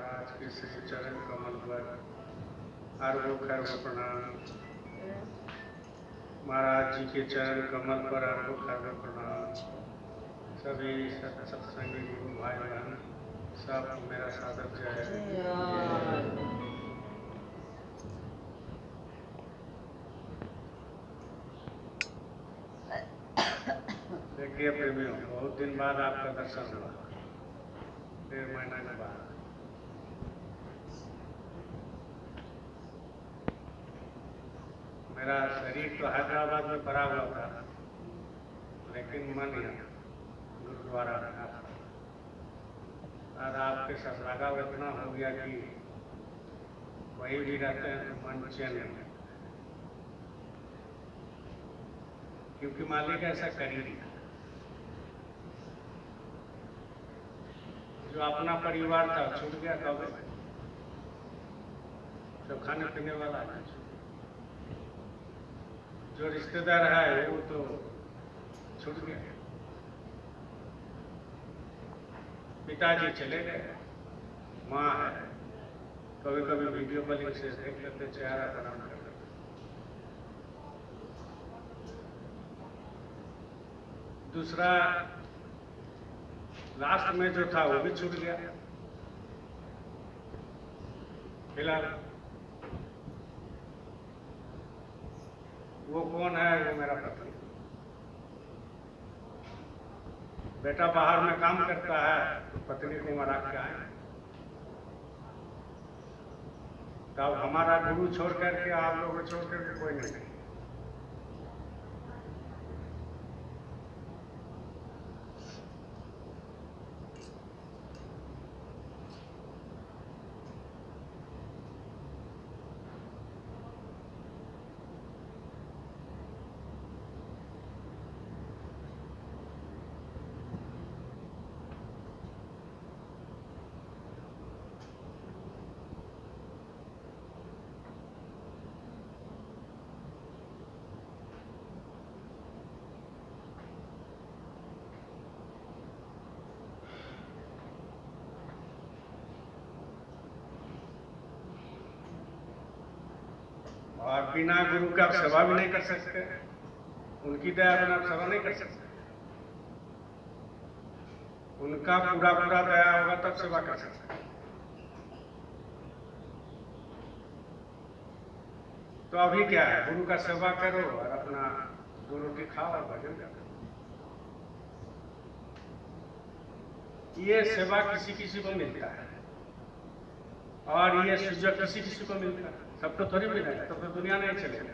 महाराज के श्री चरण कमल पर अर्घ खर्व प्रणाम। महाराज जी के चरण कमल पर अर्घ खर्व प्रणाम। सभी सत्संगी गुरु भाई बहन सब मेरा सादर जय। देखिए प्रेमियों, बहुत दिन बाद आपका दर्शन हुआ, 1.5 महीना के बाद। मेरा शरीर तो हैदराबाद में पड़ा हुआ था, लेकिन मन यहाँ गुरुद्वारा में था। और आपके साथ लगाव इतना हो गया कि वही भी रहते हैं तो मन चैन में, क्योंकि मालिक ऐसा कर ही दिया। जो अपना परिवार था छूट गया कब, जो खाने पीने वाला है, जो रिश्तेदार है वो तो छूट गया। पिताजी चले गए, माँ है, कभी कभी वीडियो कॉलिंग से देख लेते, चेहरा प्रणाम कर लेते। दूसरा लास्ट में जो था वो भी छूट गया। फिलहाल वो कौन है वो मेरा पता नहीं। बेटा बाहर में काम करता है तो पत्नी को मरा के आए। तब हमारा गुरु छोड़ करके आप लोगों को छोड़ करके कोई नहीं। और बिना गुरु का आप सेवा भी नहीं कर सकते, उनकी दया बिना आप सेवा नहीं कर सकते। उनका पूरा पूरा दया होगा तब सेवा कर सकते। तो अभी क्या है, गुरु का सेवा करो और अपना 2 रोटी खाओ और भजन करो। ये सेवा किसी किसी को मिलता है और ये सुजग किसी किसी को मिलता है। सबको थोड़ी मिलेगा, तब तो दुनिया नहीं चलेगा।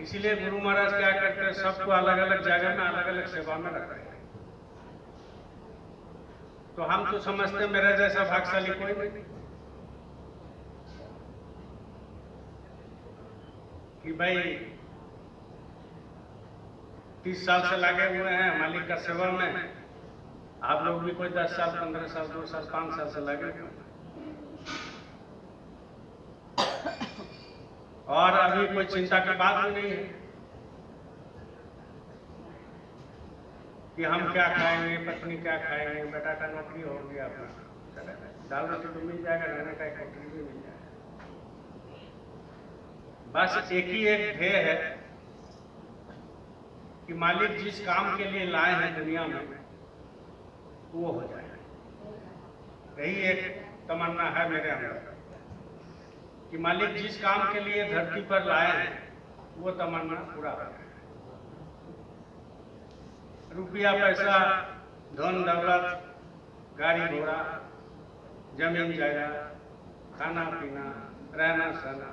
इसीलिए गुरु महाराज क्या करते हैं, सबको अलग अलग जगह में अलग अलग सेवा में रखते हैं। तो हम तो समझते हैं मेरा जैसा भाग्यशाली कोई नहीं कि भाई 30 साल से लगे हुए हैं मालिक का सेवा में। आप लोग भी कोई 10 साल 15 साल 2 साल 5 साल से लगे हुए हैं और अभी कोई चिंता की बात भी नहीं है कि हम क्या खाएंगे, पत्नी क्या खाएंगे, बेटा का नौकरी हो गया, अपना दाल रोटी तो मिल जाएगा, रहने का एक होटल भी मिल जाएगा। बस एक ही एक ध्येय है कि मालिक जिस काम के लिए लाए हैं दुनिया में वो हो जाए। यही एक तमन्ना है मेरे अंदर कि मालिक जिस काम के लिए धरती पर लाए हैं वो तमन्ना पूरा हो जाए। रुपया पैसा धन दौलत गाड़ी घोड़ा जमीन जायदाद खाना पीना रहना सहना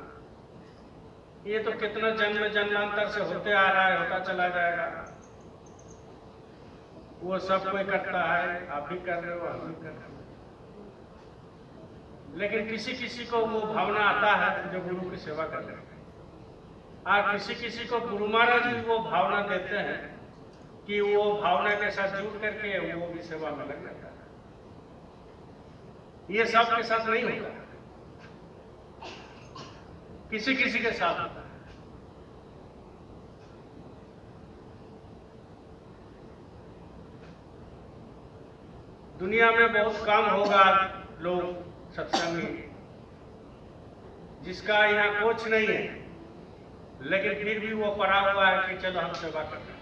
ये तो कितना जन्म जन्मांतर से होते आ रहा है, होता चला जाएगा। वो सब कोई करता है, आप भी कर रहे हो, हम भी कर रहे हो। लेकिन किसी किसी को वो भावना आता है जो गुरु की सेवा कर रहे हैं और किसी किसी को गुरु महाराज भी वो भावना देते हैं कि वो भावना के साथ जुड़ करके वो भी सेवा में लग जाता है। ये सबके साथ नहीं होता, किसी किसी के साथ होता है। दुनिया में बहुत कम होगा लोग सत्संगी जिसका यहाँ कुछ नहीं है, लेकिन फिर भी वो पड़ा हुआ है कि चलो हम सेवा करते हैं।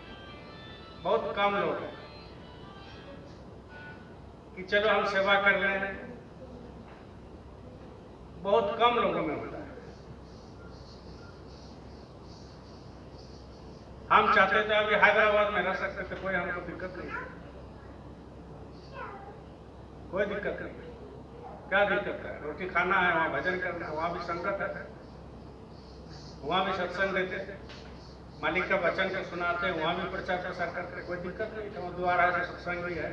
बहुत कम लोग हैं कि चलो हम सेवा कर रहे हैं, बहुत कम लोगों में होता है। हम चाहते थे अभी हैदराबाद में रह सकते थे, कोई हमको दिक्कत नहीं, कोई दिक्कत नहीं। क्या दिक्कत है? रोटी खाना है, वहाँ भजन करना है, वहाँ भी संगत है, वहाँ भी सत्संग देते, मालिक का वचन को सुनाते, वहाँ भी प्रचार प्रसार करते, कोई दिक्कत नहीं था। वो द्वारा से सत्संग भी है।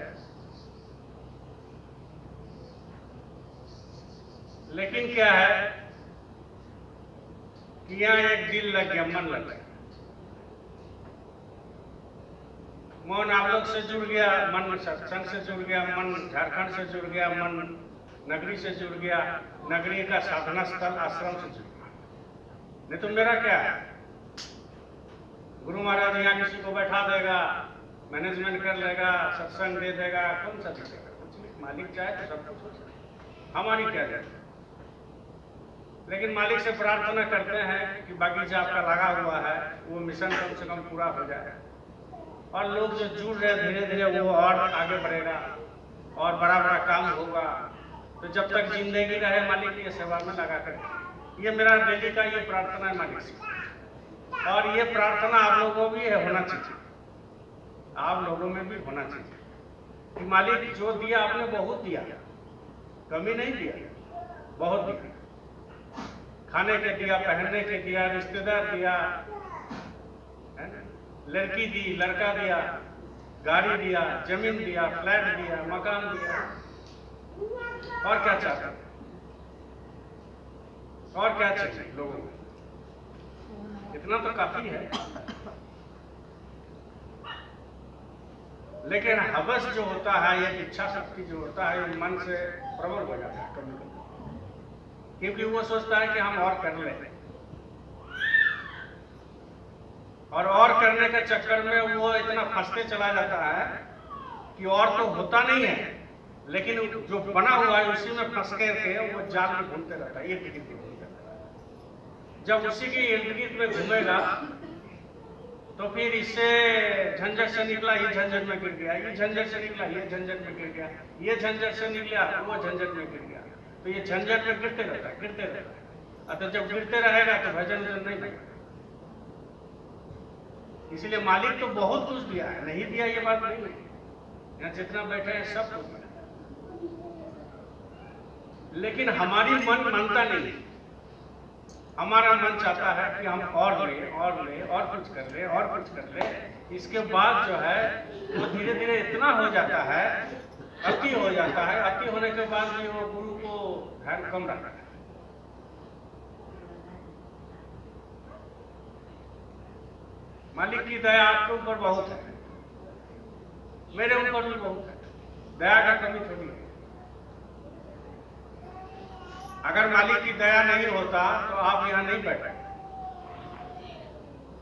लेकिन क्या है कि यहाँ एक दिल लग गया, मन लग गया, मन आप लोग से जुड़ गया, मन सत्संग से जुड़ गया, मन झारखंड से जुड़ गया, मन नगरी से जुड़ गया, नगरी का साधना स्थल आश्रम से जुड़ गया। नहीं तो मेरा क्या है, गुरु महाराज यहाँ किसी को बैठा देगा, मैनेजमेंट कर लेगा, सत्संग दे देगा, कौन सा देगा? कुछ नहीं। मालिक चाहे तो सब कुछ हो सकता, हमारी क्या है। लेकिन मालिक से प्रार्थना करते हैं कि बागीचा आपका लगा हुआ है, वो मिशन कम से कम पूरा हो जाए, और लोग जो जुड़ रहे धीरे धीरे वो और आगे बढ़ेगा और बड़ा बड़ा काम होगा। तो जब तक जिंदगी रहे मालिक की सेवा में लगा कर, ये मेरा डेली का ये प्रार्थना है मालिक से। और ये प्रार्थना आप लोगों भी है, होना चाहिए, आप लोगों में भी होना चाहिए कि मालिक जो दिया आपने बहुत दिया, कमी नहीं दिया, बहुत दिया। खाने के दिया, पहनने के दिया, रिश्तेदार दिया, है ना, लड़की दी, लड़का दिया, गाड़ी दिया, जमीन दिया, फ्लैट दिया, मकान दिया, और क्या चाहते हैं? और क्या चाहिए लोगों को? इतना तो काफी है। लेकिन हवस जो होता है, ये इच्छा शक्ति जो होता है, ये मन से प्रबल हो जाता है कभी कभी, क्योंकि वो सोचता है कि हम और कर लें, और करने के चक्कर में वो इतना फंसते चला जाता है कि और तो होता नहीं है, लेकिन जो बना हुआ है उसी में फंस के वो जाल में घूमते रहता है, एक घूमते रहता है। जब उसी की इर्द में घूमेगा तो फिर इससे झंझट से निकला, ये झंझट में गिर गया, ये झंझट से निकला, ये झंझट में गिर गया, ये झंझट से निकला, वो झंझट में गिर गया। तो ये झंझट में गिरते रहता है, गिरते रहता है। तो जब गिरते रहेगा तो भजन नहीं बनेगा। इसलिए मालिक तो बहुत कुछ दिया है, नहीं दिया ये बात नहीं है, यहाँ जितना बैठे हैं सब कुछ है। लेकिन हमारी मन मानता नहीं, हमारा मन चाहता है कि हम और ले, और ले, और कुछ कर ले, और कुछ कर ले। इसके बाद जो है वो धीरे धीरे इतना हो जाता है, अति हो जाता है। अति होने के बाद भी वो गुरु को ध्यान कम रखता है। मालिक की दया आपके ऊपर बहुत है, मेरे ऊपर भी बहुत है, दया का कमी थोड़ी है। अगर मालिक की दया नहीं होता तो आप यहाँ नहीं बैठे,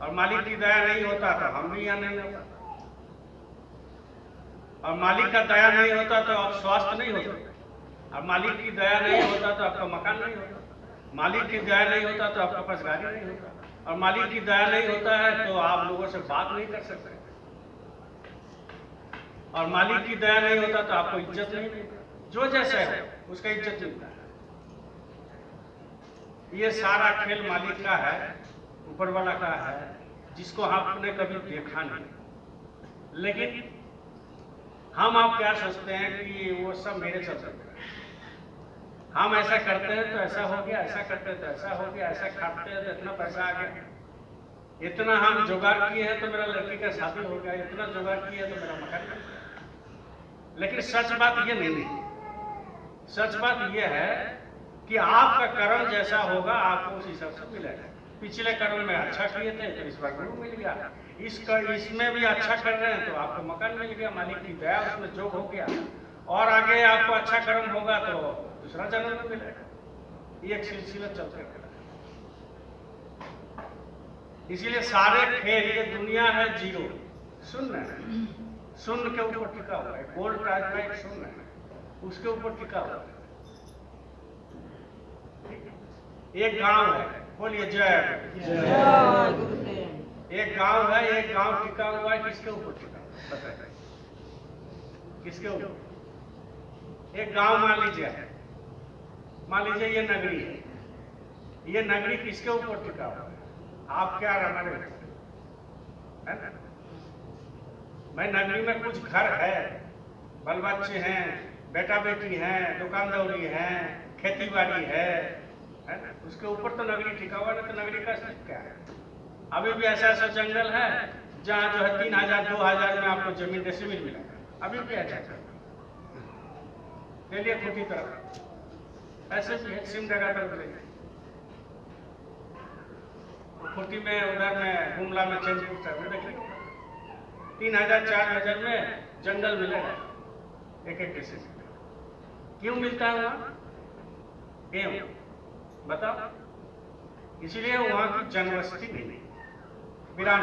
और मालिक की दया नहीं होता तो हम भी यहाँ नहीं होता, और मालिक का दया नहीं होता तो आप स्वास्थ्य नहीं होते, और मालिक की दया नहीं होता तो आपका मकान नहीं होता, मालिक की दया नहीं होता तो आपके पास गाड़ी नहीं होता, और मालिक की दया नहीं होता है तो आप लोगों से बात नहीं कर सकते, और मालिक की दया नहीं होता तो आपको इज्जत नहीं मिलती। जो जैसा है उसका इज्जत मिलता है। ये सारा खेल मालिक का है, ऊपर वाला का है, जिसको आपने कभी देखा नहीं। लेकिन हम आप क्या सोचते हैं कि वो सब मेरे चलते हैं, हम ऐसा करते हैं तो ऐसा हो गया, ऐसा करते हैं तो ऐसा हो गया, ऐसा खाते हैं तो इतना पैसा आ गया, इतना हम जुगाड़ किए हैं तो मेरा लड़की का शादी हो गया, इतना जुगाड़ किए तो मेरा मकान बन गया। लेकिन सच बात ये नहीं है। सच बात ये है कि आपका कर्म जैसा होगा आपको उस हिसाब से मिलेगा। पिछले कर्म में अच्छा किए थे तो इस बार गुरु मिल गया, इसमें भी अच्छा कर रहे हैं तो आपको मकान मिल गया, मालिक की दया उसमें जोग हो गया, और आगे आपको अच्छा कर्म होगा तो दूसरा जन्म में मिलेगा। ये एक सिलसिला चलते रहेगा। इसीलिए सारे खेल, ये दुनिया है जीरो, शून्य है, शून्य के ऊपर टिका हुआ है, गोल्ड टाइप का एक शून्य है। उसके ऊपर टिका हुआ है। एक गांव है, बोलिए जय। एक गांव है, एक गांव टिका हुआ है, किसके ऊपर टिका हुआ है बताइए, किसके ऊपर? एक गांव मान लीजिए ये नगरी है, ये नगरी किसके ऊपर टिका हुआ है? आप क्या हमारे है ना? मैं नगरी में कुछ घर है, बाल बच्चे हैं, बेटा बेटी हैं, दुकानदारी है, खेती बाड़ी है ना? उसके ऊपर तो नगरी टिका हुआ है, तो नगरी का अस्तित्व क्या है? अभी भी ऐसा ऐसा जंगल है जहाँ जो है 3000 2000 में आपको जमीन डेसिमिल मिलेगा, अभी भी ऐसा चलिए खूटी तरफ ऐसे भी है, सिमडेगा तरफ खूटी में, उधर में गुमला में चंदपुर तरफ देखिए 3000 4000 में जंगल मिलेगा एक डेसिमिल। क्यों मिलता है वहाँ? क्यों बताओ? इसलिए वहाँ की जनवसती नहीं, वीरान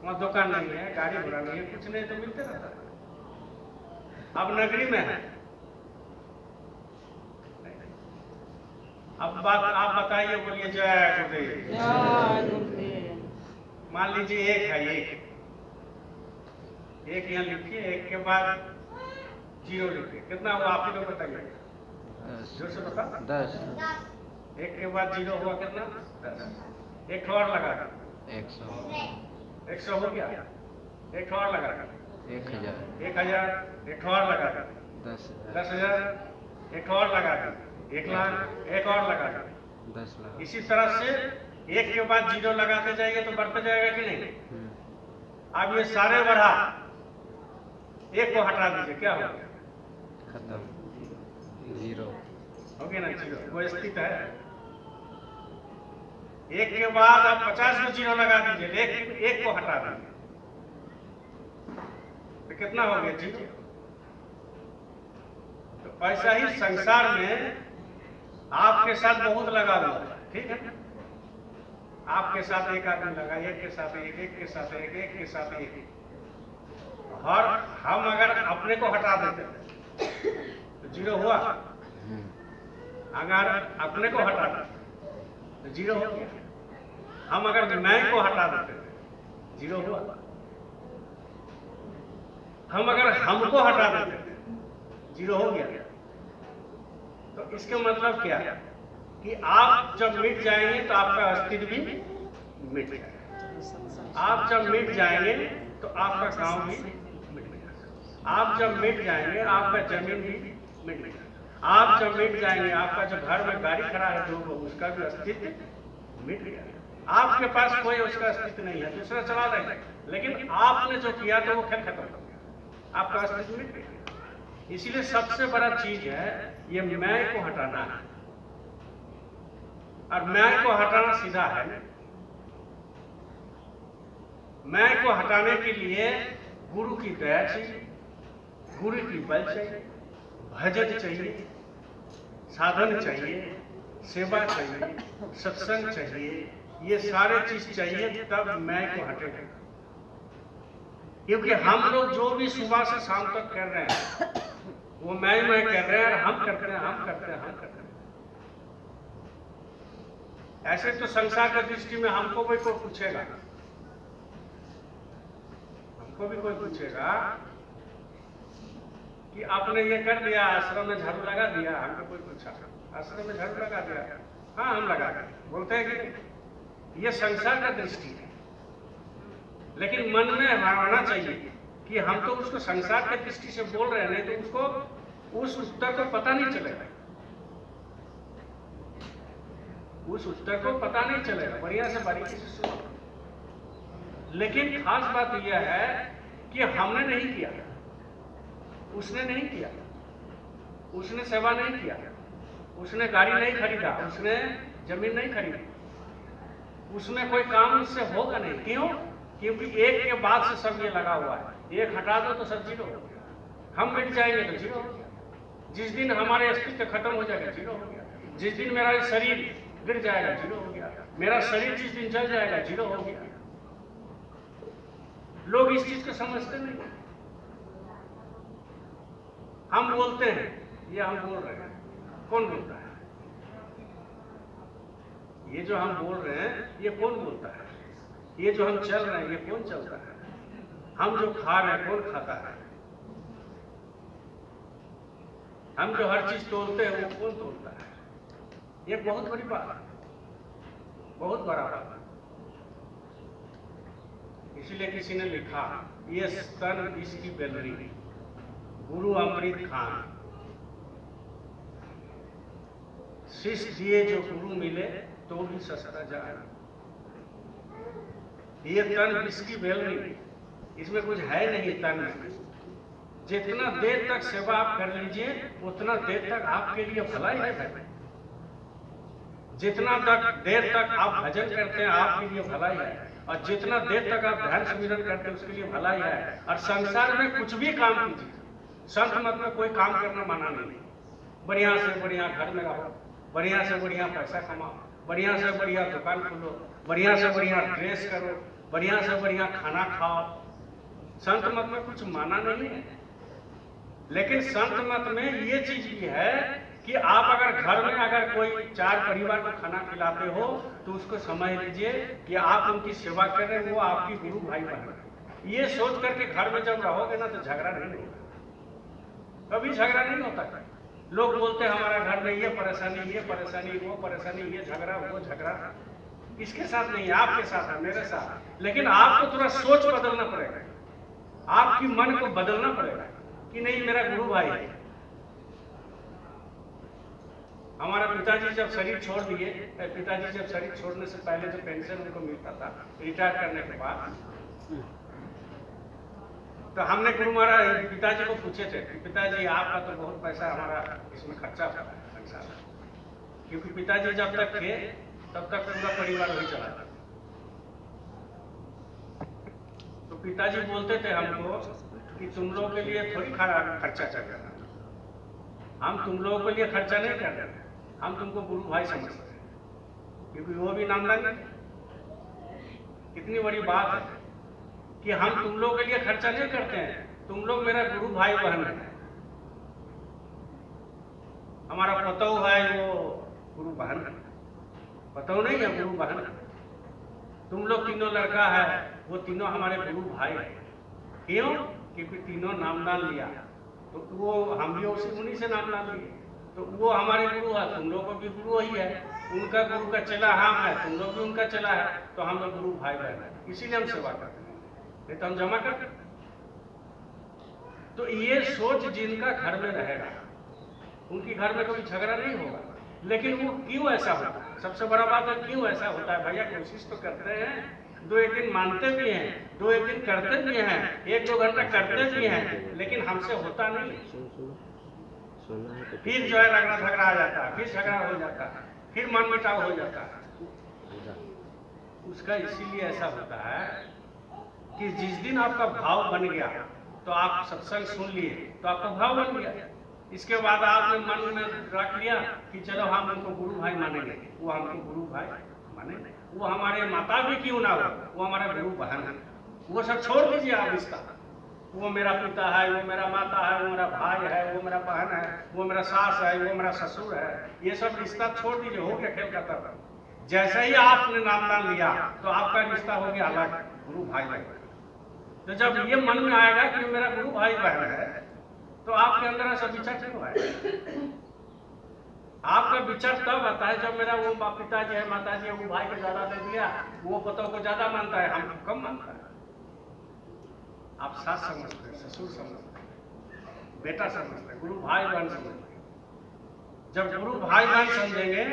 वहाँ दुकान नहीं है, गाड़ी घोड़ा नहीं है, कुछ नहीं, तो मिलते रहता है। अब नगरी में है, अब बात आप बताइए, बोलिए जय गुरुदेव। मान लीजिए एक है, एक यहाँ लिखिए, एक के बाद 0 लिखिए, कितना हुआ आप ही लोग बताइए, जोर से बता। 10। एक के बाद 0 हुआ कितना? 10। एक और लगा 100 हो गया, एक और लगा 1000 एक और लगा 10,000, एक और लगा 1 लाख, एक और लगा 10 लाख। इसी तरह से एक के बाद 0 लगाते जाएंगे तो बढ़ते जाएगा कि नहीं? अब ये सारे बढ़ा, एक को हटा दीजिए, क्या हो गया? खत्म, 0 हो गया ना, 0 वो स्थित है। एक के बाद आप 50 को 0 लगा दीजिए, एक को हटा दीजिए, तो कितना हो गया? 0। तो ऐसा ही संसार में आपके साथ बहुत लगा हुआ है, ठीक है? आपके साथ एक आदमी लगा, एक के साथ एक, एक के साथ एक, एक के साथ एक, और हम अगर अपने को हटा देते तो 0 हुआ। अगर अपने को हटा देते तो 0 हो गया। हम अगर मैं को हटा देते 0 हुआ। हम अगर हमको हटा देते 0 हो गया। तो इसका मतलब क्या है कि आप जब मिट जाएंगे तो आपका अस्तित्व भी मिट जाएगा। आप जब मिट जाएंगे तो आपका गांव भी मिट जाएगा। आप जब मिट जाएंगे आपका जमीन भी मिट जाएगा। आप जब मिट जाएंगे आपका जो घर में गाड़ी खड़ा है जो उसका भी अस्तित्व मिट जाएगा। आपके पास कोई उसका अस्तित्व नहीं है, दूसरा चला जाएगा, लेकिन आपने जो किया तो वो खेल खत्म हो गया, आपका अस्तित्व मिट गया। इसीलिए सबसे बड़ा चीज है ये मैं को हटाना है, और मैं को हटाना सीधा है। मैं को हटाने के लिए गुरु की दया चाहिए, गुरु की बल चाहिए, भजन चाहिए, साधन चाहिए, सेवा चाहिए, सत्संग चाहिए, ये सारे चीज चाहिए, तब मैं को हटेगा। क्योंकि हम लोग जो भी सुबह से शाम तक कर रहे हैं वो मैं कर रहे हैं, और हम करते हैं, हम करते हैं, हम करते हैं। ऐसे तो संसार की दृष्टि में हमको भी कोई पूछेगा, हमको भी कोई पूछेगा कि आपने ये कर दिया, आश्रम में झाड़ू लगा दिया, हमको कोई पूछा आश्रम में झाड़ू लगा दिया, हाँ हम लगा दिया, बोलते हैं कि ये संसार का दृष्टि है। लेकिन मन में होना चाहिए कि हम तो उसको संसार की दृष्टि से बोल रहे हैं, नहीं तो उसको उस उत्तर को पता नहीं चलेगा, उस उत्तर को पता नहीं चलेगा। बढ़िया से बारीकी से सुनो। लेकिन खास बात यह है कि हमने नहीं किया, उसने नहीं किया, उसने सेवा नहीं किया, उसने गाड़ी नहीं खरीदा, उसने जमीन नहीं खरीदी, उसमें कोई काम उससे होगा नहीं। क्यों? क्योंकि एक के बाद से सब ये लगा हुआ है, एक हटा दो तो सब 0 हो गया। हम मिट जाएंगे तो 0 हो गया। जिस दिन हमारे अस्तित्व खत्म हो जाएगा 0 हो गया। जिस दिन मेरा शरीर गिर जाएगा 0 हो गया। मेरा शरीर जिस दिन जल जाएगा 0 हो गया। लोग इस चीज को समझते नहीं। हम बोलते हैं, ये हम बोल रहे हैं, कौन बोलता है? ये जो हम बोल रहे हैं ये कौन बोलता है? ये जो हम चल रहे हैं ये कौन चलता है? हम जो खा रहे हैं कौन खाता है? हम जो हर चीज तोड़ते हैं वो कौन तोड़ता है? ये बहुत बड़ी बात है, बहुत बड़ा बात है। इसलिए किसी ने लिखा, ये स्तन विष की बेलरी, गुरु अमृत खान, शिष्य दिए जो गुरु मिले तो भी सस्ता जाए। ये तन विष की बेलरी, इसमें कुछ है नहीं तन में। जितना देर तक सेवा आप कर लीजिए उतना देर तक आपके लिए भलाई है भाई। जितना देर तक आप भजन करते हैं आपके लिए भलाई है, और जितना देर तक आप ध्यान सुमिरन करते हैं उसके लिए भलाई है। और संसार में कुछ भी काम कीजिए, संत मत में कोई काम करना मना नहीं। बढ़िया से बढ़िया घर में रहो, बढ़िया से बढ़िया पैसा कमाओ, बढ़िया से बढ़िया दुकान खोलो, बढ़िया से बढ़िया ड्रेस करो, बढ़िया से बढ़िया खाना खाओ। संत मत में कुछ माना नहीं है। लेकिन संत मत में ये चीज भी है कि आप अगर घर में अगर कोई 4 परिवार को खाना खिलाते हो तो उसको समझ लीजिए कि आप उनकी सेवा कर रहे हैं, वो आपकी गुरु भाई बहन है। ये सोच करके घर में जब रहोगे ना तो झगड़ा नहीं होगा, कभी झगड़ा नहीं होता। लोग बोलते हैं हमारा घर में ये परेशानी, वो परेशानी, ये झगड़ा, वो झगड़ा। इसके साथ नहीं है, आपके साथ है, मेरे साथ। लेकिन आपको थोड़ा सोच बदलना पड़ेगा, आपकी मन को बदलना पड़ेगा कि नहीं मेरा गुरु भाई है। हमारा पिताजी जब शरीर छोड़ दिए, पिताजी जब शरीर छोड़ने से पहले जो पेंशन उनको मिलता था रिटायर करने के बाद, तो हमने गुरु महाराज पिताजी को पूछे थे कि पिताजी आपका तो बहुत पैसा हमारा इसमें खर्चा होता है संसार में, क्योंकि पिताजी जब तक थे तब तक पूरा परिवार वही चला था। तो पिताजी बोलते थे हमको कि तुम लोगों के लिए थोड़ी खर्चा चल रहा है, हम तुम लोगों के लिए खर्चा नहीं कर रहे, हम तुमको गुरु भाई समझते हैं, क्योंकि वो भी नामदान है। कितनी बड़ी बात है कि हम तुम लोगों के लिए खर्चा नहीं करते हैं, तुम लोग मेरा गुरु भाई बहन है। हमारा पतौ है वो गुरु बहन है, पतौ नहीं है गुरु बहन है। तुम लोग तीनों लड़का है, वो तीनों हमारे गुरु भाई है। क्यों? क्योंकि तीनों नामदान लिया, तो वो हम भी उन्हीं से नामदान लिए, तो वो हमारे गुरु है, तुम लोग को भी गुरु वही है। उनका गुरु का चला हम है, तुम लोग भी उनका चला है, तो हम लोग गुरु भाई बहन है। इसीलिए हम सेवा करते हैं, नहीं तो हम जमा करते। तो ये सोच जिनका घर में रहेगा उनकी घर में कोई झगड़ा नहीं होगा। लेकिन वो क्यों ऐसा होता है? सबसे बड़ा बात है क्यों ऐसा होता है। भैया कोशिश तो करते हैं, 2-1 दिन मानते भी हैं, 2-1 दिन करते भी हैं, 1-2 घंटा करते भी हैं, लेकिन हमसे होता नहीं। फिर जो है रगड़ा झगड़ा आ जाता है, फिर झगड़ा हो जाता है, फिर मन मिटाव हो जाता है। उसका इसीलिए ऐसा होता है कि जिस दिन आपका भाव बन गया तो आप सत्संग सुन लिए तो आपका भाव बन गया। इसके बाद आपने मन में रख लिया कि चलो हम उनको गुरु भाई मानेंगे, वो हमको गुरु भाई मानेंगे। वो हमारे माता भी क्यों ना हो, वो हमारा गुरु बहन है। वो सब छोड़ दीजिए आप रिश्ता। वो मेरा पिता है, वो मेरा माता है, वो मेरा भाई है, वो मेरा बहन है, वो मेरा सास है, वो मेरा ससुर है। ये सब रिश्ता छोड़ दीजिए, हो गया खेल खत्म। जैसे ही आपने नामदान लिया तो आपका रिश्ता हो गया अलग, गुरु भाई बहन। तो जब ये मन में आएगा कि मेरा गुरु भाई बहन है तो आपके अंदर ऐसा विचार क्यों आएगा? आपका विचार तब आता है जब मेरा वो पिताजी है, माताजी है, वो भाई को ज्यादा दे दिया, वो पतों को ज्यादा मानता है, हमको कम मानता है। आप सास समझते हैं, ससुर समझते हैं, बेटा समझते हैं, गुरु भाई बहन समझते हैं। जब गुरु भाई बहन समझेंगे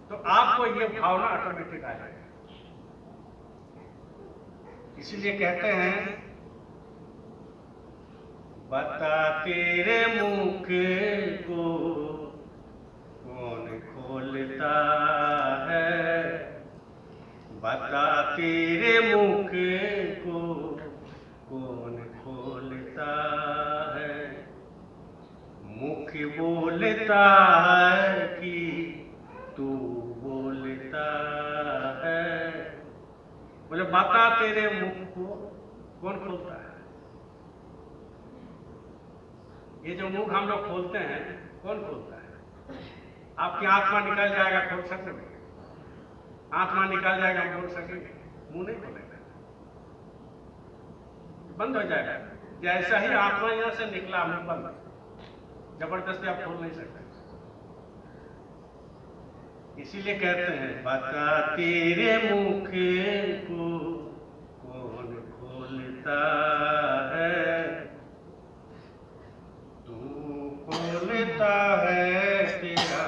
तो आपको ये भावना ऑटोमेटिक आ जाएगी। इसीलिए कहते हैं बता तेरे मुख को कौन खोलता है, बता तेरे मुख को कौन खोलता है। मुख बोलता है कि तू बोलता है। बोले बता तेरे मुख को कौन खोलता है। ये जो मुंह हम लोग खोलते हैं, कौन खोलता है? आपकी आत्मा निकल जाएगा, खोल सकेंगे? आत्मा निकल जाएगा, हम खोल सकेंगे? मुंह नहीं खोलेगा, बंद हो जाएगा। जैसा ही आत्मा यहां से निकला, मुंह बंद, जबरदस्ती आप खोल नहीं सकते। इसीलिए कहते हैं, बता तेरे मुख को कौन खोलता है, तू खोलता है, तेरा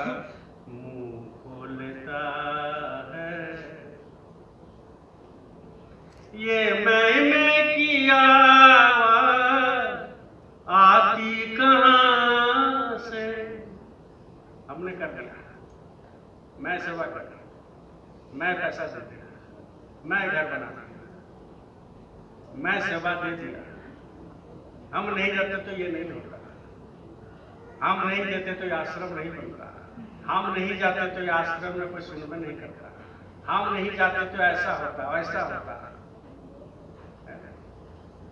मुंह खोलता है। ये मैंने किया आती कहां से, हमने कर दिया। मैं सेवा कर दिया, मैं पैसा दे दिया, मैं घर बना दिया, मैं सेवा दे दिया। हम नहीं देते तो ये नहीं होता, हम नहीं देते तो ये आश्रम नहीं बनता, हम नहीं जाते तो ये आश्रम में कोई सुनवाई नहीं करता, हम नहीं जाते तो ऐसा होता, वैसा होता।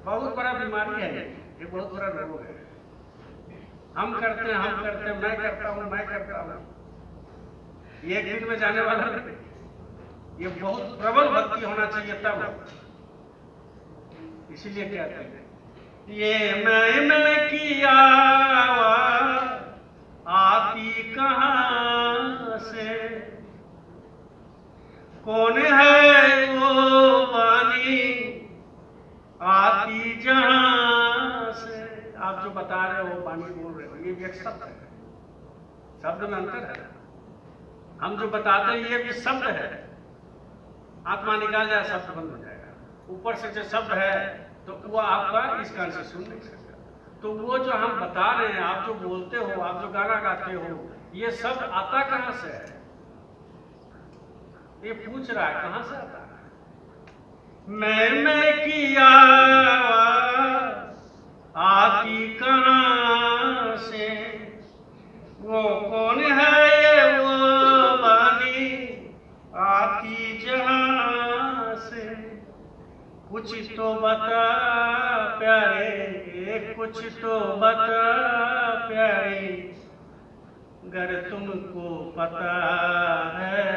बहुत बड़ा बीमारी है ये बहुत बड़ा रोग है। हम करते हैं, मैं करता हूं, मैं करता हूं, ये एक दिन में जाने वाला नहीं। ये बहुत प्रबल भक्ति होना चाहिए तब। इसीलिए कहते हैं, ये मैंने किया आती कहां से, कौन है वो वाणी आती जहां से। आप जो बता रहे हो, वाणी बोल रहे हो, ये भी एक शब्द है, शब्द में अंतर है। हम जो बताते हैं ये भी शब्द है। आत्मा निकाल जाए, शब्द बंद हो जाएगा। ऊपर से जो शब्द है तो वो आपका इस कान से सुन नहीं सकता। तो वो जो हम बता रहे हैं, आप जो बोलते हो, आप जो गाना गाते हो, ये शब्द आता कहां से है? ये पूछ रहा है, कहां से आता है? मैं किया आती कहां से, वो कौन है ये वो वाणी आती जहां से। कुछ तो बता प्यारे, कुछ तो बता प्यारे, अगर तुमको पता है,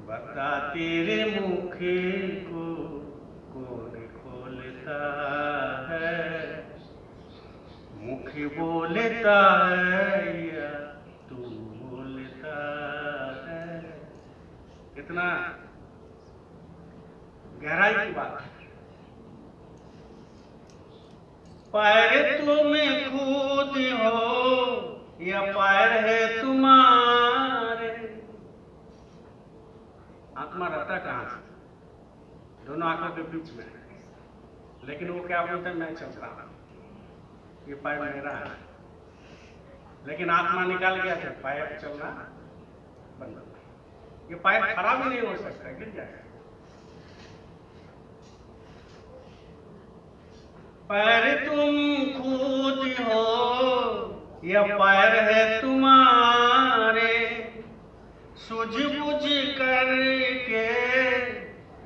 बता तेरे मुख को कौन खोलता है, मुख बोलता है या तू बोलता है। कितना गहराई की बात है। पैर तुम खुद हो या पैर है तुम्हारे। आत्मा रहता कहां से? दोनों आंखों के बीच में। लेकिन वो क्या बोलते हैं, मैं चल रहा हूं, ये पैर मेरा है। लेकिन आत्मा निकाल गया तो पैर चलना बंद हो गया। ये पैर खड़ा भी नहीं हो सकता, गिर जाएगा। पैर तुम खुद हो या पैर है तुम्हारे, सूझबूझ करके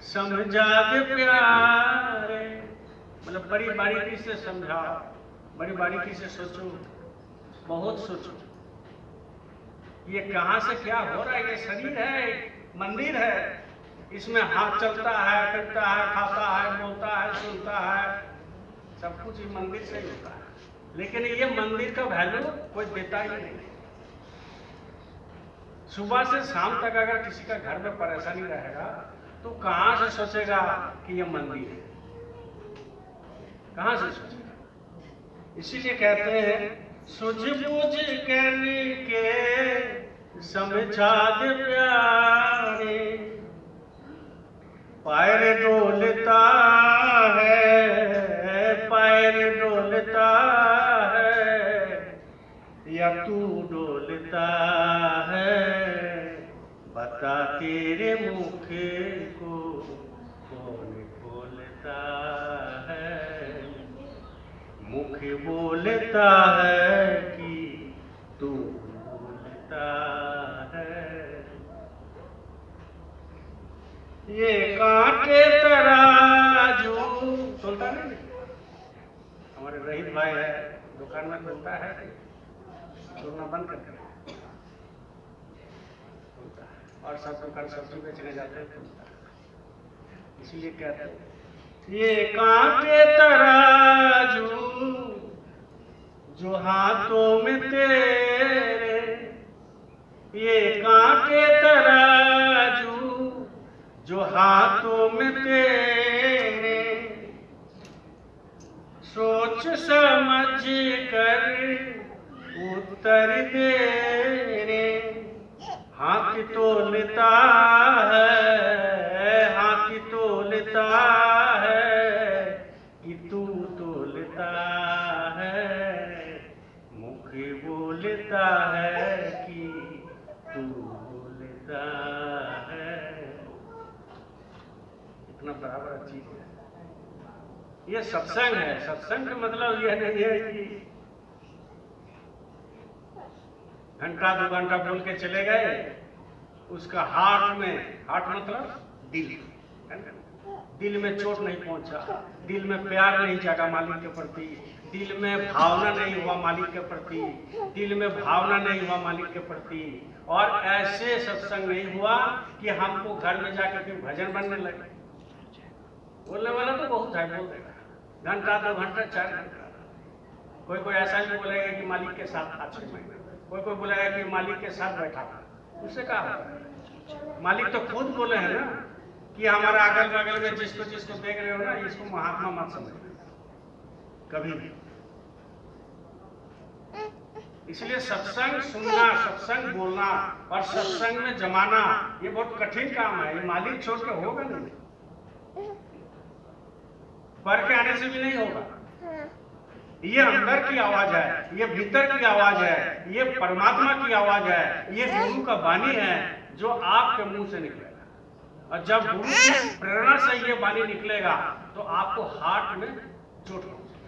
समझा दे प्यारे। मतलब बड़ी बारीकी से समझाओ, बड़ी बारीकी से सोचो, बहुत सोचो। ये कहां से क्या हो रहा है? ये शरीर है, मंदिर है, इसमें हाथ चलता है, फिरता है, खाता है, बोलता है, सुनता है, सब कुछ ये मंदिर से ही होता है। लेकिन ये मंदिर का वैल्यू कोई देता ही नहीं। सुबह से शाम तक अगर किसी का घर में परेशानी रहेगा तो कहां से सोचेगा कि ये मंदिर है? कहां से सोचेगा? इसीलिए कहते हैं, सूझबूझ करके समझा दे प्यारे, पैर डोलता है, पैर डोलता है या तू डोलता है, बता तेरे मुख को कौन खोलता है, मुख बोलता है कि तू बोलता है। ये कांटे तराजू, सुनता नहीं, रहीम भाई है, दुकान में बोलता है तोड़ना बंद कर कर और सब दुकान सब्जी बेचने जाते हैं तोड़ता है। इसलिए कहते हैं ये कांटे तराजू जो हाथों में तेरे, ये कांटे तराजू जो हाथों में तेरे, सोच समझ कर उत्तर दे रे। हाथ तोलता है, हाथ तोलता है कि तू तोलता है, मुख बोलता है कि तू बोलता है। इतना बराबर चीज है ये सत्संग है। सत्संग का मतलब यह नहीं है कि घंटा 2 घंटा बोल के चले गए, उसका हार्ट में, हार्ट मतलब दिल है ना, दिल में चोट नहीं पहुंचा, दिल में प्यार नहीं जागा मालिक के प्रति, दिल में भावना नहीं हुआ मालिक के प्रति, दिल में भावना नहीं हुआ मालिक के प्रति, और ऐसे सत्संग नहीं हुआ कि हमको घर में जाकर के भजन बनने लगे। बोलने वाला तो बहुत है, बोल देगा घंटा 2 घंटा 4 घंटा। कोई कोई ऐसा भी बोलेगा कि मालिक के साथ था 6 महीने, कोई कोई बोलेगा कि मालिक के साथ बैठा था। उससे कहा होता, मालिक तो खुद बोले हैं ना कि हमारा अगल बगल में जिसको जिसको देख रहे हो ना, इसको महात्मा मत समझो कभी भी। इसलिए सत्संग सुनना, सत्संग बोलना और सत्संग में जमाना ये बहुत कठिन काम है। ये मालिक छोड़ के होगा नहीं, पढ़ के आने से भी नहीं होगा। ये अंदर की आवाज है, ये भीतर की आवाज है, ये परमात्मा की आवाज है, ये गुरु का वाणी है जो आपके मुंह से निकलेगा। और जब गुरु की प्रेरणा से ये वाणी निकलेगा तो आपको हार्ट में चोट पहुंचेगा,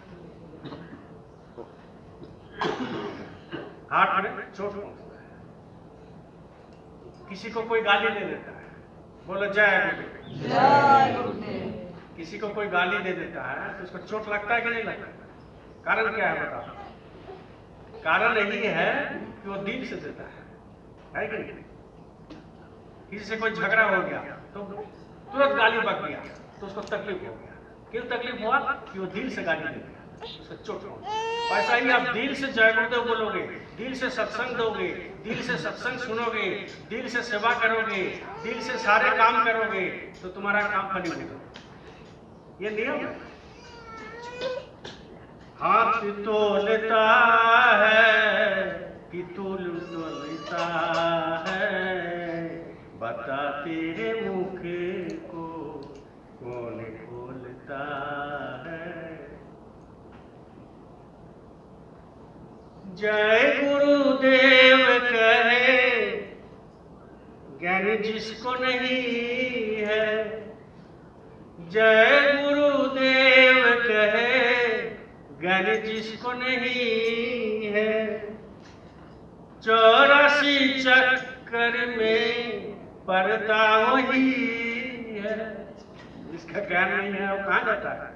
हार्ट में चोट पहुंचता है। किसी को कोई गाली दे देता है, बोलो जय गुरुदेव। किसी को कोई गाली दे देता है तो उसको चोट लगता है कि नहीं लगता? कारण क्या है बताओ? कारण यही है कि वो दिल से देता है कि नहीं? किसी से कोई झगड़ा हो गया तो तुरंत गाली बक गया तो उसको तकलीफ हो गया। क्यों तकलीफ हुआ? कि वो दिल से गाली दे दिया, उसको चोट हो। ऐसा ही आप दिल से जय गुरुदेव बोलोगे, दिल से सत्संग दोगे, दिल से सत्संग सुनोगे, दिल से सेवा करोगे, दिल से सारे काम करोगे तो तुम्हारा काम फली होगा। ये नियम है। हाथ तोलता है कि तोलता है, बता तेरे मुख को कौन खोलता है। जय गुरुदेव कहे ज्ञान जिसको नहीं है, जय गुरुदेव कहे ज्ञान जिसको नहीं है। 84 चक्कर में पड़ता वही है। जिसका ज्ञान नहीं है वो कहाँ जाता है?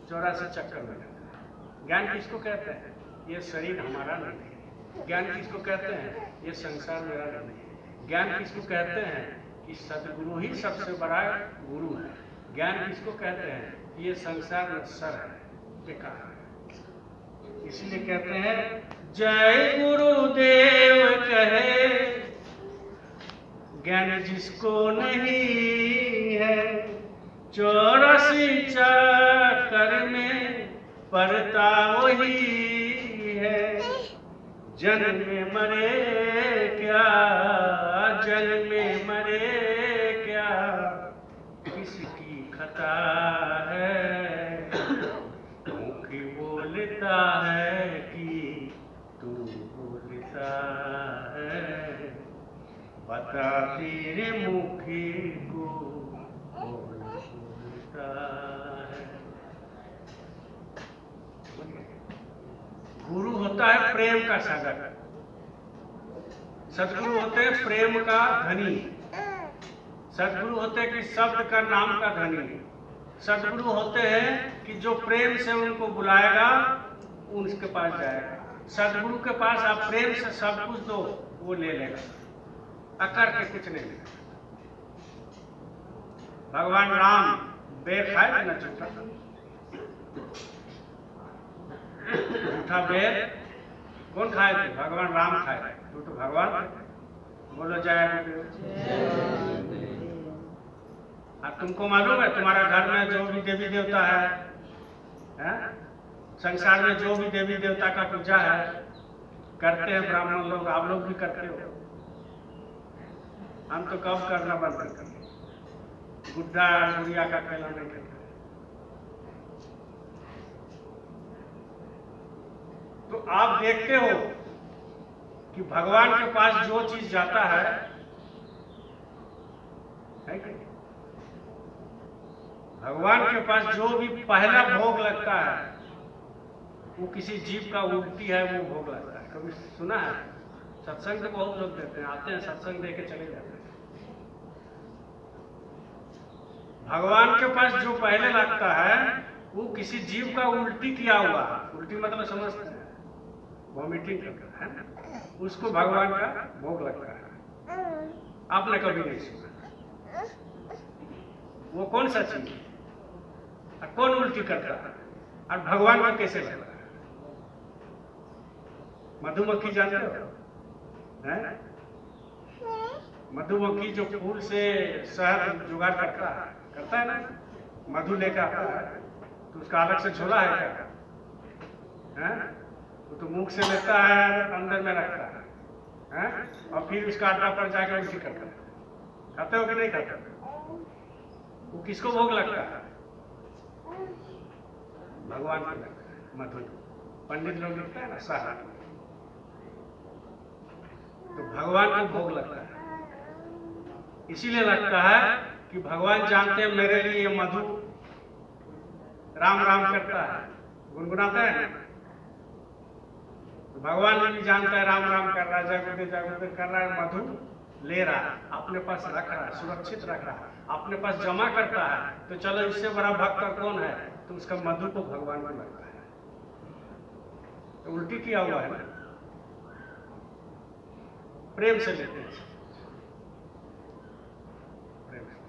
84 चक्कर में जाता है। ज्ञान किसको कहते हैं? ये शरीर हमारा नहीं है। ज्ञान किसको कहते हैं? ये संसार मेरा नहीं है। ज्ञान किसको कहते हैं? कि सदगुरु ही सबसे बड़ा गुरु है। ज्ञान किसको कहते हैं? ये संसार में सर है, बेकार है। इसलिए कहते हैं जय गुरुदेव कहे ज्ञान जिसको नहीं है। 84 चक्कर में पड़ता वही है। जन्म में मरे क्या, जन्म में मरे क्या, किसकी खता है। मुख बोलता है कि तू बोलता है, बता तेरे मुख को कौन बोलता है। गुरु होता है प्रेम का सागर, सदगुरु होते हैं प्रेम का धनी, सदगुरु होते हैं कि शब्द का नाम का धनी, सद्गुरु होते हैं कि जो प्रेम से उनको बुलाएगा उसके पास जाएगा। सद्गुरु के पास आप प्रेम से सब कुछ दो, वो ले लेगा, अकर के कुछ नहीं लेगा। भगवान राम बेर खाए थे ना झूठा, झूठा बेर कौन खाए थे? भगवान राम खाए थे। तो भगवान बोलो जय गुरुदेव। अब तुमको मालूम है तुम्हारा घर में जो भी देवी देवता है, संसार में जो भी देवी देवता का पूजा है करते हैं ब्राह्मण लोग, आप लोग भी करते हो। हम तो कब करना बंद करते हैं, गुड्डा गुड़िया का खेला नहीं करते। तो आप देखते हो कि भगवान के पास जो चीज जाता है कि भगवान के पास जो भी पहला भोग लगता है वो किसी जीव का उल्टी है, वो भोग लगता है। कभी सुना है? सत्संग तो बहुत लोग देते हैं, आते हैं सत्संग दे के चले जाते हैं। भगवान के पास जो पहले लगता है वो किसी जीव का उल्टी किया हुआ, उल्टी मतलब समझते हैं, वॉमिटिंग करता है, उसको भगवान का भोग लगता है। आपने कभी नहीं सुना? वो कौन सा चीज है? कौन उल्टी करता है? और भगवान को कैसे लगता है? मधुमक्खी जानते हो? मधुमक्खी जो फूल से शहद जुगाड़ करता है ना, मधु लेकर आता है, तो उसका अलग से झोला है क्या? वो तो मुंह से लेता है, अंदर में रखता है, और फिर उसका अड्डा पर जाकर उल्टी करता है। खाते हो कि नहीं खाते? वो किसको भोग लगता है? भगवान को लगता है मधु। पंडित लोग लिखता है ना शहद, तो भगवान को भोग लगता है। इसीलिए लगता है कि भगवान जानते हैं मेरे लिए ये मधु राम राम करता है, गुनगुनाता है ना। भगवान भी जानता है राम राम कर रहा है, जय गुरुदेव कर रहा है, मधु ले रहा है, अपने पास रख रहा है, सुरक्षित रख रहा है, अपने पास जमा करता है। तो चलो इससे बड़ा भक्त कौन है? तो उसका मधु को भगवान को लगता है। तो उल्टी किया हुआ है ना, प्रेम से लेते हैं, प्रेम से।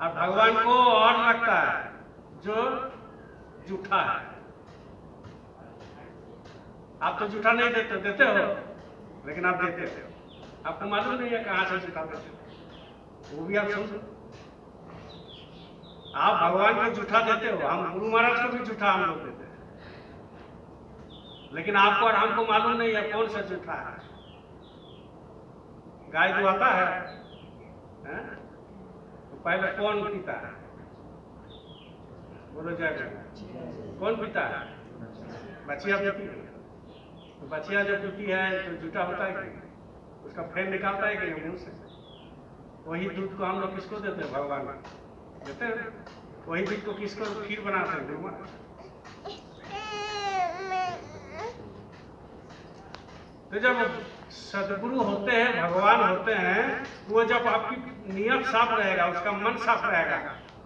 अब भगवान को और लगता है जो जूठा है। आप तो जूठा नहीं देते हो, लेकिन आप देते हो। आपको मालूम नहीं है कहां से जूठा देते हो, वो भी आप समझो। आप भगवान को जूठा देते हो, हम गुरु महाराज को भी जूठा हम लोग देते हैं, लेकिन आपको और हमको मालूम नहीं है कौन सा जूठा है। गाय दुहाता है, तो पहले कौन पीता है? बोलो जय गुरु। कौन पीता है? बचिया पीती है। तो बचिया जो पीती है तो जूठा होता है कि उसका फ्रेम निकालता है कि मुंह से। वही दूध को हम लोग किसको देते हैं? भगवान को देते हैं। वही दूध को किसको खीर बनाते हैं? गुरु महाराज। तो जब सदगुरु होते हैं, भगवान होते हैं, वो जब आपकी नियत साफ रहेगा, उसका मन साफ रहेगा,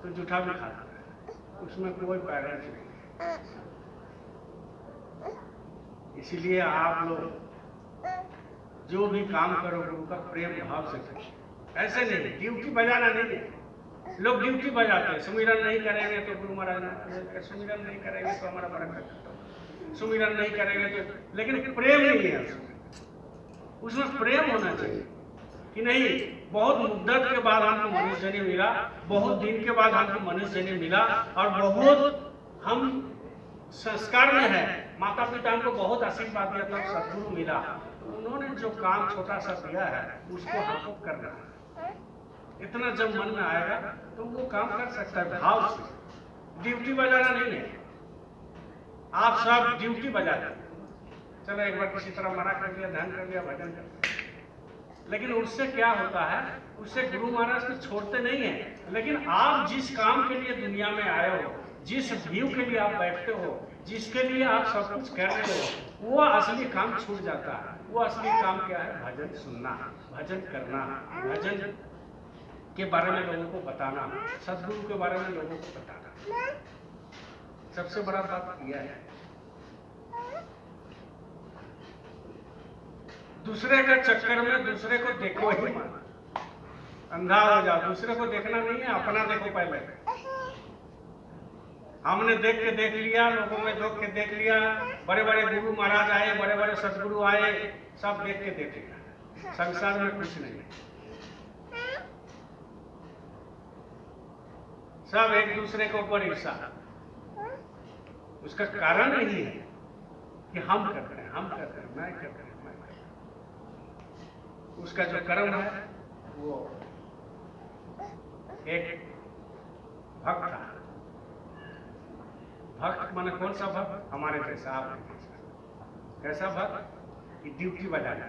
तो जूठा भी खाता है, उसमें कोई बैलेंस नहीं। इसीलिए आप लोग जो भी काम करो गुरु का प्रेम भाव से करो। ऐसे नहीं ड्यूटी बजाना नहीं है। लोग ड्यूटी बजाते हैं, सुमिरन नहीं करेंगे तो गुरु महाराज ना, सुमिरन नहीं करेंगे तो हमारा बरकत, सुमिरन नहीं करेंगे तो, लेकिन प्रेम नहीं है उसमें प्रेम होना चाहिए कि नहीं। बहुत मुद्दत के बाद हमको मनुष्य जन्म मिला, बहुत दिन के बाद हमको मनुष्य जन्म मिला, और बहुत हम संस्कार में है, माता पिता हमको बहुत आशीर्वाद दिया, तब सदगुरु मिला। उन्होंने जो काम छोटा सा दिया है उसको हमको करना है। इतना जब मन में आएगा तो वो काम कर सकता है भाव से। ड्यूटी बजाना नहीं है। आप सब ड्यूटी बजाते हैं, चलो एक बार किसी तरह मना कर दिया, ध्यान कर दिया, भजन कर दिया, लेकिन उससे क्या होता है? उससे गुरु महाराज को छोड़ते नहीं है। लेकिन आप जिस काम के लिए दुनिया में आए हो, जिस व्यू के लिए आप बैठते हो, जिसके लिए आप सब कुछ कर रहे हो, वो असली काम छूट जाता है। वो असली काम क्या है? भजन सुनना, भजन करना। भजन के बारे में लोगों को बताना, सदगुरु के बारे में लोगों को बताना, सबसे बड़ा बात यह है। दूसरे के चक्कर में दूसरे को देखो ही मत, अंधा हो जाओ। दूसरे को देखना नहीं है, अपना देखो पहले। हमने देख लिया, लोगों में देख लिया, बड़े बड़े गुरु महाराज आए, बड़े बड़े सदगुरु आए, सब देख लिया। संसार में कुछ नहीं है, सब एक दूसरे के ऊपर ईर्षा। उसका कारण यही है कि हम कर रहे हैं, मैं कर रहे हैं, मैं कर रहे हैं। उसका जो कर्म है वो एक भक्त था। भक्त माने कौन सा भक्त? हमारे जैसा, आपके जैसा। कैसा भक्त? कि ड्यूटी बजाना,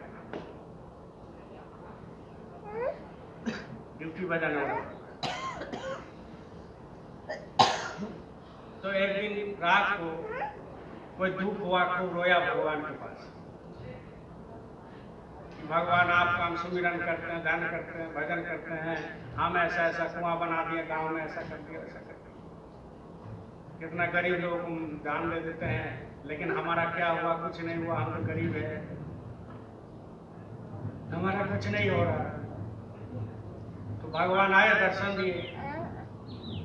ड्यूटी बजाना वाला। तो एक दिन रात को कोई दुख हुआ, खूब रोया भगवान के पास। भगवान आपका हम सुमिरन करते हैं, ध्यान करते हैं, भजन करते हैं, हम ऐसा ऐसा कुआं बना दिया गांव में, ऐसा कर दिया, वैसा कर दिया। कितना गरीब लोग दान दे देते हैं, लेकिन हमारा क्या हुआ? कुछ नहीं हुआ, हम तो गरीब है, हमारा कुछ नहीं हो रहा। तो भगवान आए, दर्शन दिए,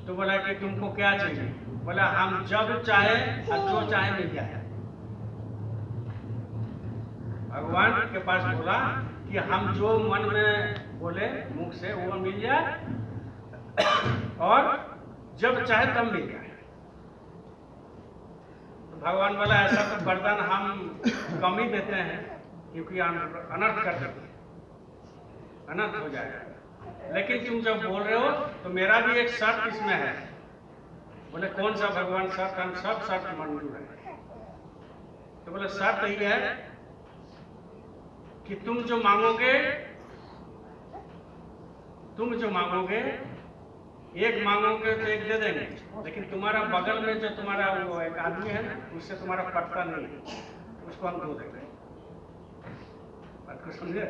तो बोला कि तुमको क्या चाहिए? बोला हम जब चाहे और जो चाहे मिल जाए। भगवान के पास बोला कि हम जो मन में बोले मुख से वो मिल जाए, और जब चाहे तब मिल जाए। तो भगवान बोला ऐसा तो वरदान हम कम ही देते हैं, क्योंकि अनर्थ कर देते हैं, अनर्थ हो जाएगा। लेकिन तुम जब बोल रहे हो तो मेरा भी एक शर्त इसमें है। बोले कौन सा भगवान शर्त? हम सब शर्त मंजूर है। तो बोले शर्त यही है कि तुम जो मांगोगे, एक मांगोगे तो एक दे देंगे, लेकिन तुम्हारा बगल में जो तुम्हारा वो एक आदमी है ना, उससे तुम्हारा पटता नहीं है, उसको हम 2 देंगे। बात को समझे?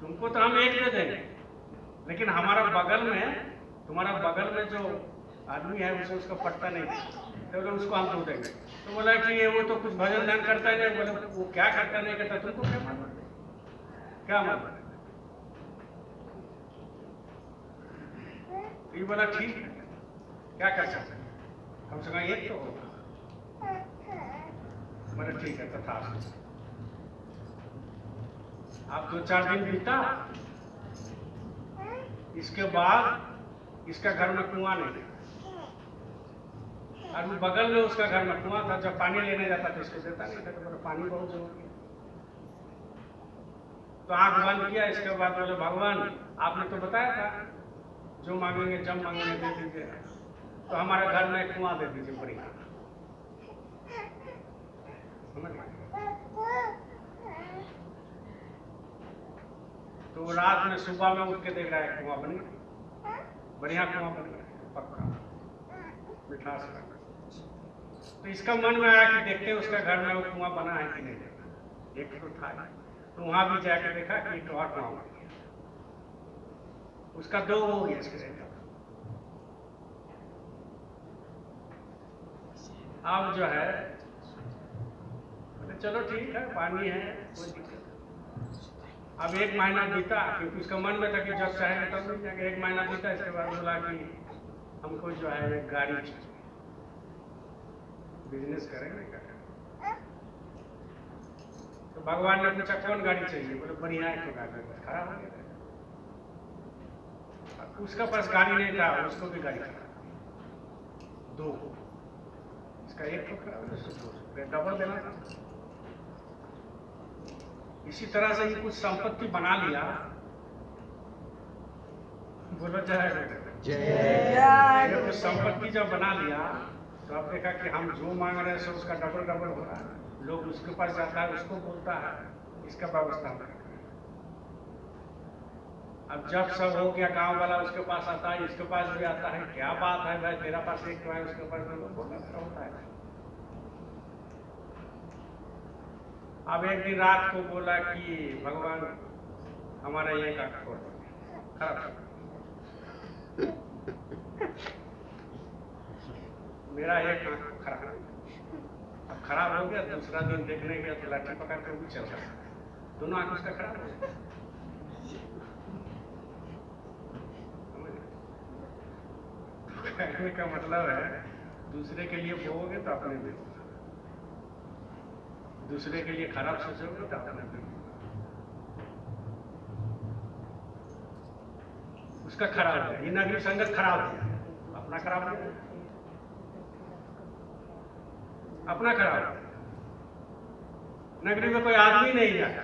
तुमको तो हम 1 दे देंगे, लेकिन हमारा बगल में, तुम्हारा बगल में जो आदमी है उसे उसका पटता नहीं, तो बोले उसको हम 2 देंगे। तो बोला कि ये वो तो कुछ भजन ध्यान करता है नहीं। बोले वो क्या करता नहीं करता, तुमको क्या मालूम? क्या मालूम? ये बोला ठीक है, क्या कर सकते हैं, कम से कम 1 तो होगा। बोले ठीक है, तथास्तु। आप 2-4 दिन बीता, इसके बाद इसका घर में कुआं नहीं, और बगल में उसका घर में कुआं था। जब पानी लेने जाता तो इसको देता नहीं था, तो बोले पानी बहुत जरूरी है। तो आंख बंद किया। इसके बाद बोले भगवान आपने तो बताया था जो मांगेंगे जब मांगेंगे दे दीजिए, तो हमारे घर में एक कुआं दे दीजिए बढ़िया। तो रात में सुबह में उठ के देख रहा है कुआं बन गया, बढ़िया कुआं बन गया, पक्का मिठास का। तो इसका मन में आया कि देखते उसका घर में वो कुआं बना है कि नहीं देखा। एक तो था, तो वहां भी जाकर देखा कि एक और कुआं बन गया, उसका 2 हो गया। इसके अब जो है चलो ठीक है, पानी है, कोई दिक्कत। अब 1 महीना बीता, क्योंकि उसका मन में था कि जब चाहे तब मिल जाएगा। 1 महीना बीता, इसके बाद बोला कि हमको जो है एक गाड़ी चाहिए, बिजनेस करेंगे क्या? तो भगवान ने पूछा कौन गाड़ी चाहिए? बोले बढ़िया है। तो गाड़ी खराब हो गया, उसका पास गाड़ी नहीं था, उसको भी गाड़ी खराब, 2। इसका 1 तो खराब, उसको 2 डबल देना था। इसी तरह से ये कुछ संपत्ति बना लिया। बोलो जय। कुछ संपत्ति जब बना लिया तो अब देखा कि हम जो मांग रहे हैं सब उसका डबल हो रहा है। लोग उसके पास जाता है, उसको बोलता है, इसका व्यवस्था कर। अब जब सब हो गया, गांव वाला उसके पास आता है, इसके पास भी आता है, क्या बात है भाई, तेरा पास 1 है, उसके पास 2 होता है। अब एक दिन रात को बोला कि भगवान हमारा ये का खराब, मेरा एक आंख खराब, अब खराब हो गया, दूसरा दिन देखने गया तो लाठी पकड़ कर भी चल रहा, दोनों आंख उसका खराब हो गया। कहने का मतलब है दूसरे के लिए बोओगे तो अपने भी, दूसरे के लिए खराब सोचोगे तो अपने भी, उसका खराब है। ये नगरी संगत खराब है, अपना खराब है, अपना खराब है। नगरी में कोई आदमी नहीं जाता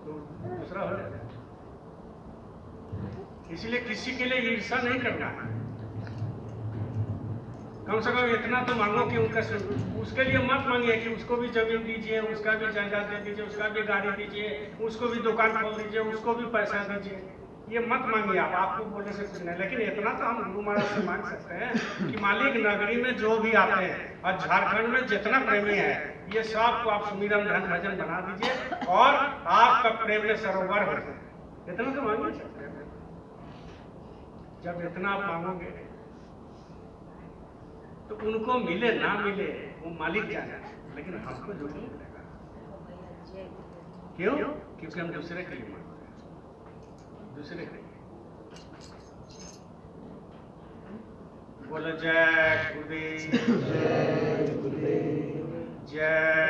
तो दूसरा हो जाता। इसलिए किसी के लिए ईर्ष्या नहीं करना है। कम से कम इतना तो मांगो कि उनका, उसके लिए मत मांगिए कि उसको भी जमीन दीजिए, उसका भी जायदाद दे दीजिए, उसका भी गाड़ी दीजिए, उसको भी दुकान खोल दीजिए, उसको भी पैसा दीजिए, ये मत मांगिए आप, आपको बोलने से कुछ नहीं। लेकिन इतना तो हम गुरु महाराज से मांग सकते हैं कि मालिक नगरी में जो भी आते हैं और झारखंड में जितना प्रेमी है, ये सबको आप सुमिरन धन भजन बना दीजिए और आपका प्रेम में सरोवर हो जाए। इतना तो मांग नहीं सकते। जब इतना आप मांगोगे तो उनको मिले ना मिले वो मालिक जाने, लेकिन हमको जो नहीं मिलेगा। क्यों? क्योंकि हम दूसरे के लिए मांग रहे हैं, दूसरे के लिए। बोलो जय गुरुदेव, जय